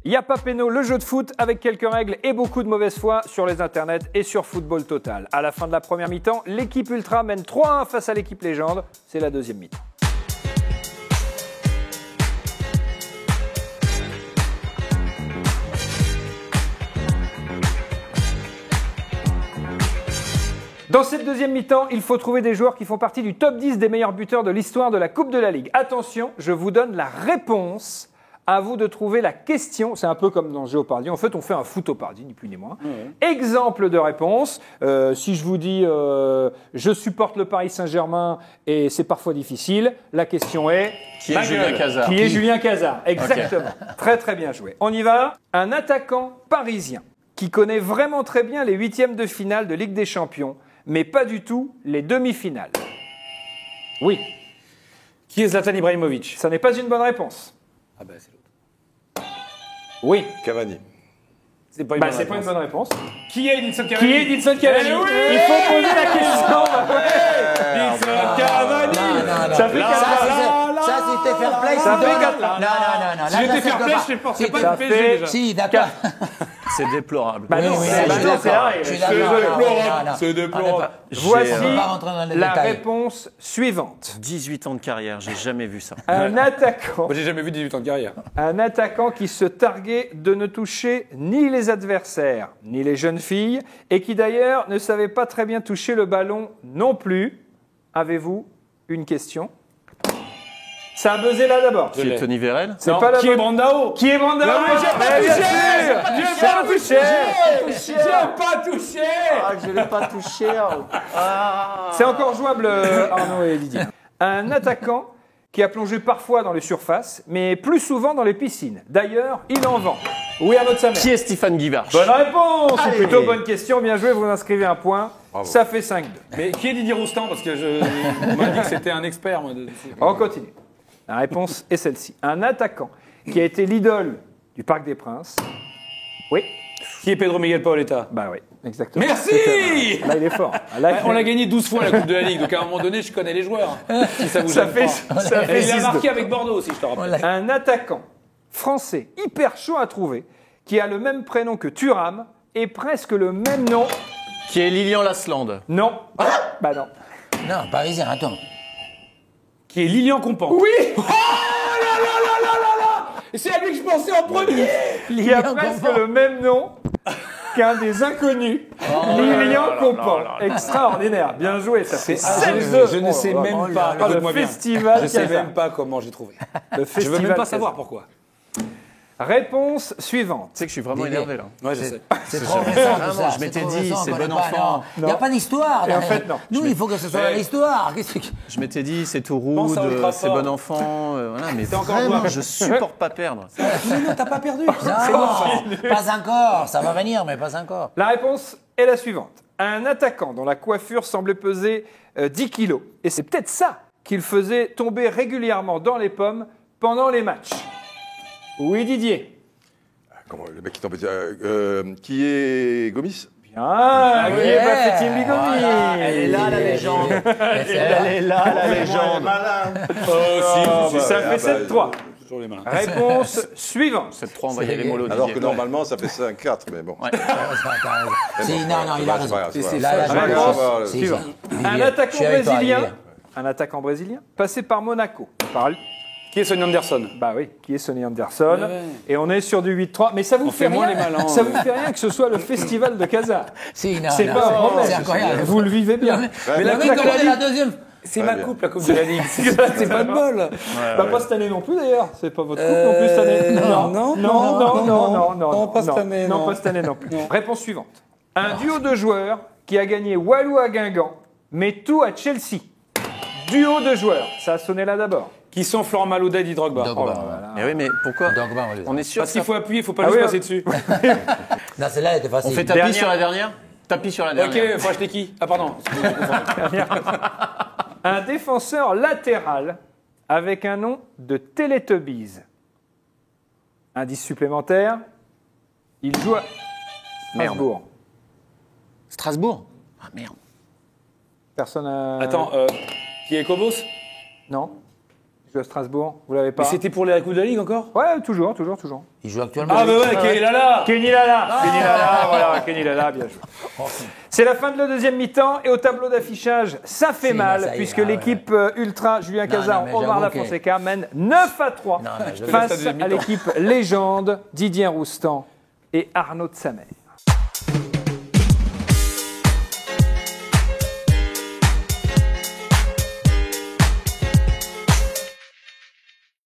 Y'a pas péno, le jeu de foot avec quelques règles et beaucoup de mauvaise foi sur les internets et sur Football Total. À la fin de la première mi-temps, l'équipe Ultra mène 3-1 face à l'équipe Légende. C'est la deuxième mi-temps. Dans cette deuxième mi-temps, il faut trouver des joueurs qui font partie du top 10 des meilleurs buteurs de l'histoire de la Coupe de la Ligue. Attention, je vous donne la réponse. À vous de trouver la question. C'est un peu comme dans Géopardy. En fait, on fait un footopardy, ni plus ni moins. Exemple de réponse. Si je vous dis je supporte le Paris Saint-Germain et c'est parfois difficile, la question est qui est Julien Cazard? Qui est Julien Cazard? Exactement. Okay. Très très bien joué. On y va. Un attaquant parisien qui connaît vraiment très bien les huitièmes de finale de Ligue des Champions, mais pas du tout les demi-finales. Oui. Qui est Zlatan Ibrahimovic? Ça n'est pas une bonne réponse. Ah ben c'est l'autre. Oui. Cavani. C'est pas une bonne réponse. Qui est Edinson Cavani? Qui est Edinson Cavani? Oui, il faut poser la question. Edinson Cavani. Ça fait ça c'était fair play. Ça fait 4 là. Non. Si j'étais fair play, je ne porterais pas le PSG déjà. Si, d'accord. C'est déplorable. Bah non, c'est déplorable. Voici la réponse suivante. 18 ans de carrière, j'ai jamais vu ça. Un attaquant. Moi, j'ai jamais vu 18 ans de carrière. Un attaquant qui se targuait de ne toucher ni les adversaires, ni les jeunes filles, et qui d'ailleurs ne savait pas très bien toucher le ballon non plus. Avez-vous une question? Ça a buzzé là d'abord. Qui est Tony Vérel? C'est pas la Qui est Brandao? Qui est Brandao? J'ai pas touché. Ah, je l'ai pas touché. C'est encore jouable, Arnaud et Didier. Un attaquant qui a plongé parfois dans les surfaces, mais plus souvent dans les piscines. D'ailleurs, il en vend. Oui, Arnaud de Samer. Qui est Stéphane Guivarch? Bonne réponse. Allez. Plutôt bonne question. Bien joué, vous inscrivez un point. Bravo. Ça fait 5-2. Mais qui est Didier Roustan? Parce que on m'a dit que c'était un expert. Moi, On continue. La réponse est celle-ci. Un attaquant qui a été l'idole du Parc des Princes. Oui. Qui est Pedro Miguel Paoletta? Bah oui, exactement. Merci. Là, il est fort. Là, On l'a gagné 12 fois la Coupe de la Ligue, donc à un moment donné, je connais les joueurs. Si ça vous Ça gêne fait, pas. ça fait Et il a 6-2. marqué avec Bordeaux aussi, je te rappelle. Un attaquant français hyper chaud à trouver qui a le même prénom que Thuram et presque le même nom. Qui est Lilian Lasland? Non. Bah non. Non, parisien, attends. Qui est Lilian Compan. Oui. Oh là là là là là là. Et c'est à lui que je pensais en premier. Qui a presque le même nom qu'un des inconnus. Lilian Compan. Extraordinaire. Bien joué. Ça fait 7-2. Je ne sais même pas. Le Écoute-moi bien. festival. Je ne sais Cazard. même pas comment j'ai trouvé. Le Je festival. veux même pas Cazard. savoir pourquoi. Réponse suivante. Tu sais que je suis vraiment énervé là. Ouais, je sais. C'est trop récent, tout ça. Je m'étais C'est trop dit, récent, c'est on connaît bon pas, enfant. non. Il n'y a pas d'histoire. Et en fait, non. Nous, il faut que ce soit l'histoire. Qu'est-ce que... Je m'étais dit, c'est tout Pense rude, à Old Trafford. c'est bon enfant. Voilà, mais encore vraiment, jouable. je supporte pas perdre. Mais non, t'as pas perdu. Non, pas encore. Ça va venir, mais pas encore. La réponse est la suivante. Un attaquant dont la coiffure semblait peser 10 kilos. Et c'est peut-être ça qu'il faisait tomber régulièrement dans les pommes pendant les matchs. Oui, Didier. Comment, le mec qui tombe. Qui est Gomis? Bien, qui est Bafétim Bigomi. Voilà, elle est là, la légende. Elle est là, la légende. Ça fait 7-3. Toujours les malins. Réponse suivante. 7-3, on va y aller mollo. Alors Didier. que normalement, ça fait 5-4, mais bon. Ouais. Si, non, il a raison. C'est Là, pas grave. réponse. Suivant. Si, Un je attaquant suis avec toi, brésilien. Olivier. Un attaquant brésilien passé par Monaco. Qui est Sonny Anderson? Bah oui, qui est Sonny Anderson. Ouais. Et on est sur du 8-3. Mais ça vous On fait fait moins rien. les malins, Ça ouais. vous fait rien que ce soit le festival de Cazard. Si, non, C'est non, pas un problème. C'est incroyable. Vous le vivez bien. Mais la le Coupe mec, de comment la c'est la Ligue. deuxième? C'est Ouais, ma bien. coupe, la Coupe de la Ligue. C'est pas de bol. Bah, pas cette année non plus d'ailleurs. C'est pas votre coupe non plus cette année. Non, pas cette année, Non, non. pas cette année non plus. Réponse suivante. Un duo de joueurs qui a gagné Walou à Guingamp, mais tout à Chelsea. Duo de joueurs. Ça a sonné là d'abord. Qui sont Florent Malouda et Didier Drogba. Drogba. Oh là là. Mais oui, mais pourquoi? Dogba, oui. On est sûr Parce que qu'il faut appuyer, il faut pas Ah juste oui, passer dessus. Non, celle-là, elle était facile. on fait tapis Dernière. sur la dernière? Tapis sur la Ok, dernière. faut acheter qui? Ah pardon. Un défenseur latéral avec un nom de Teletubbies. Indice supplémentaire. Il joue à Strasbourg. Strasbourg? Ah merde. Personne a... Attends, qui est Kobos? Non. Il joue à Strasbourg. Vous l'avez pas. Mais c'était pour la Coupe de la Ligue encore? Ouais, toujours. Il joue actuellement. Ah, mais ouais, Kenny Lala. Kenny Lala. Kenny Lala, voilà, Kenny Lala, bien joué. C'est la fin de la deuxième mi-temps et au tableau d'affichage, ça fait Si, mal ça y est, puisque ouais. l'équipe Ultra, Julien Cazard, mais Omar j'avoue Da que- Fonseca mène 9-3 Non, mais je te face laisse la deuxième à mi-temps. l'équipe légende Didier Roustan et Arnaud de Samer.